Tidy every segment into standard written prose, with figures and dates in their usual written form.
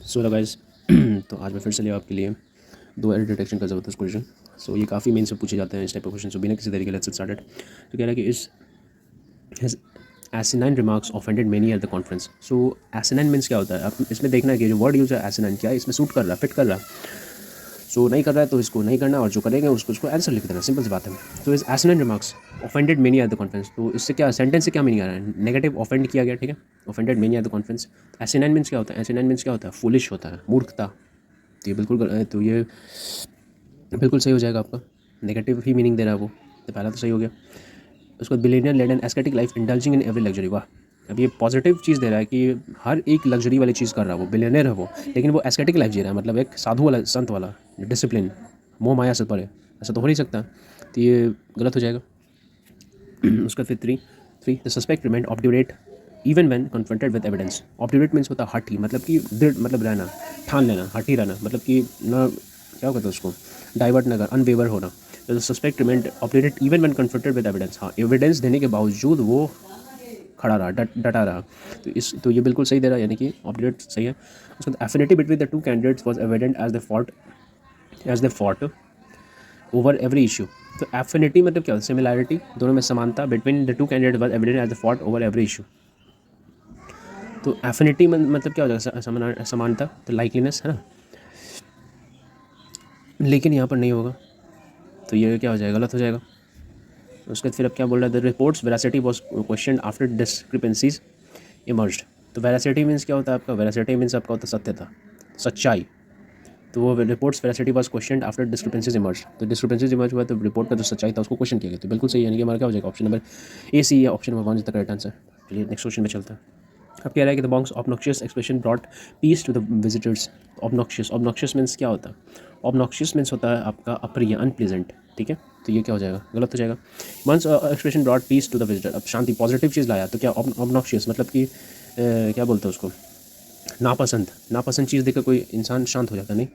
So guys तो आज मैं फिर से ले आपके लिए दो एरर डिटेक्शन का ज़बरदस्त क्वेश्चन। सो ये काफ़ी मेन से पूछे जाते हैं इस टाइप ऑफ क्वेश्चन। सो बिना किसी तरीके लेट्स स्टार्टेड। तो कह रहा है कि इस his asinine remarks offended many at the conference। So asinine means क्या होता है? आप इसमें देखना है कि जो वर्ड यूज़ है asinine क्या है, इसमें सूट कर रहा है, फिट कर रहा है। सो नहीं कर रहा है तो इसको नहीं करना, और जो करेंगे उसको आंसर लिख देना, सिंपल सी बात है। तो इस asinine remarks offended many at the conference. तो इससे क्या सेंटेंस से क्या मीनिंग आ रहा है? नेगेटिव ऑफेंड किया गया, ठीक है। Offended many at the conference. Asinine means क्या होता है? एसिनाइन मीन्स क्या होता है? फुलिश होता है, मूर्खता। तो ये बिल्कुल सही हो जाएगा आपका। नेगेटिव ही मीनिंग दे रहा है वो, तो पहला तो सही हो गया। उसके बाद billionaire led an aesthetic life indulging in every luxury. वाह, अब ये पॉजिटिव चीज़ दे रहा है कि हर एक लग्जरी वाली चीज़ कर रहा है वो, बिलियनियर है वो, लेकिन वो एस्थेटिक लाइफ जी रहा है, मतलब एक साधु वाला, संत वाला, डिसिप्लिन, मोह माया से परे। ऐसा तो हो नहीं सकता, तो ये गलत हो जाएगा। उसका फिर three the suspect remained obdurate even when confronted with evidence. Obdurate means होता है हठी, मतलब कि दृढ़, मतलब रहना, ठान लेना, हठी रहना, मतलब कि ना, क्या कहते हैं उसको, डाइवर्ट ना कर, अनवेवर होना। तो suspect remained obdurate even when confronted with evidence. हाँ, एविडेंस देने के बावजूद वो खड़ा रहा, डटा रहा। तो ये बिल्कुल सही दे रहा है, यानी कि ऑब्ड्यूरेट सही है। उसके बाद affinity between the two candidates was evident as they fought over every issue. तो एफिनिटी मतलब क्या होता है? सिमिलैरिटी, दोनों में समानता, between the two candidate was evident as the fought over every issue. तो एफिनिटी मतलब क्या हो जाएगा? समानता, तो लाइकलीनेस है ना, लेकिन यहाँ पर नहीं होगा, तो ये क्या हो जाएगा? गलत हो जाएगा। उसके बाद फिर अब क्या बोल रहा है? The reports veracity was question after discrepancies emerged. तो वेरासिटी मीन्स क्या होता है आपका? वेरासिटी मीन्स आपका होता है सत्यता, सच्चाई। तो वो reports veracity was question after discrepancies emerge. तो डिस्क्रिपेंसीज इमर्ज हुआ तो रिपोर्ट का जो सच्चाई था उसको क्वेश्चन किया गया। तो बिल्कुल सही, यानी कि हमारा क्या हो जाएगा? ऑप्शन नंबर ए सी, या option number 1 is the correct answer. चलिए नेक्स्ट क्वेश्चन में चलता है। अब कह रहा है कि the monks obnoxious expression brought peace to the visitors. Obnoxious means क्या होता है? ऑब्नॉक्शियस मीन्स होता है आपका अप्रिय, अनप्लीजेंट, ठीक है। तो ये क्या हो जाएगा? गलत हो जाएगा। Once expression brought peace to the visitor, अब शांति, पॉजिटिव चीज़ लाया, तो क्या ऑब्नॉक्शियस मतलब कि क्या बोलते हैं उसको, नापसंद चीज़ देखकर कोई इंसान शांत हो जाता, नहीं,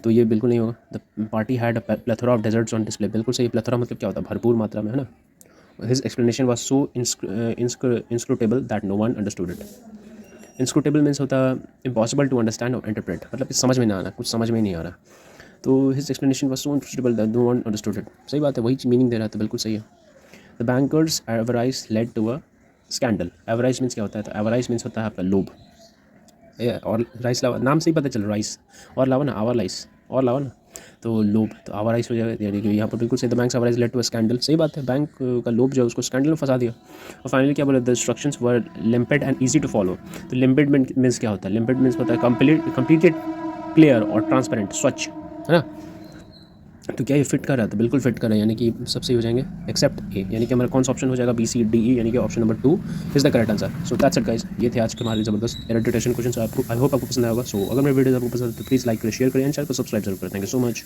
तो ये बिल्कुल नहीं होगा। The party had a plethora of desserts on display. बिल्कुल सही। प्लेथोरा मतलब क्या होता है? भरपूर मात्रा में, है ना। His explanation was so inscrutable that no one understood it. Inscrutable means होता है इम्पॉसिबल टू अंडरस्टैंड और इंटरप्रेट, मतलब कि समझ में ना आना, कुछ समझ में नहीं आ रहा। तो his explanation was so inscrutable that no one understood it. सही बात है, वही मीनिंग दे रहा था, बिल्कुल सही है। The bankers avarice led to a scandal. Avarice means क्या होता है? तो एवराइज मीन्स होता है आपका लोभ। और राइस लावा, नाम से ही पता चल, राइस और लावा ना, आवर राइस और लावा ना, तो लोभ, तो आवर राइस हो जाएगा, यानी कि यहाँ पर बिल्कुल सही। The banks avarice led to a scandal. सही बात है, बैंक का लोभ जो है उसको स्कैंडल में फंसा दिया। और फाइनली क्या बोला? The instructions were limpid and easy to follow. तो लिम्पिड मीन्स क्या होता है? लिम्पिड मीन्स होता है कंप्लीटेड, क्लियर और ट्रांसपेरेंट, स्वच्छ, है ना। तो क्या ये फिट कर रहा है? तो बिल्कुल फिट कर रहा है, यानी कि सब सही हो जाएंगे एक्सेप्ट ए, यानी कि हमारा कौन सा ऑप्शन हो जाएगा? बी सी डी ई, यानी कि option number 2 is the correct answer. So that's it guys, ये थे आज के हमारे ज़बरदस्त error detection question. I hope आपको पसंद आएगा। सो अगर मेरे वीडियो आपको पसंद है तो प्लीज़ लाइक करें, शेयर करें एंड चैनल को सब्सक्राइब जरूर करें। Thank you so much.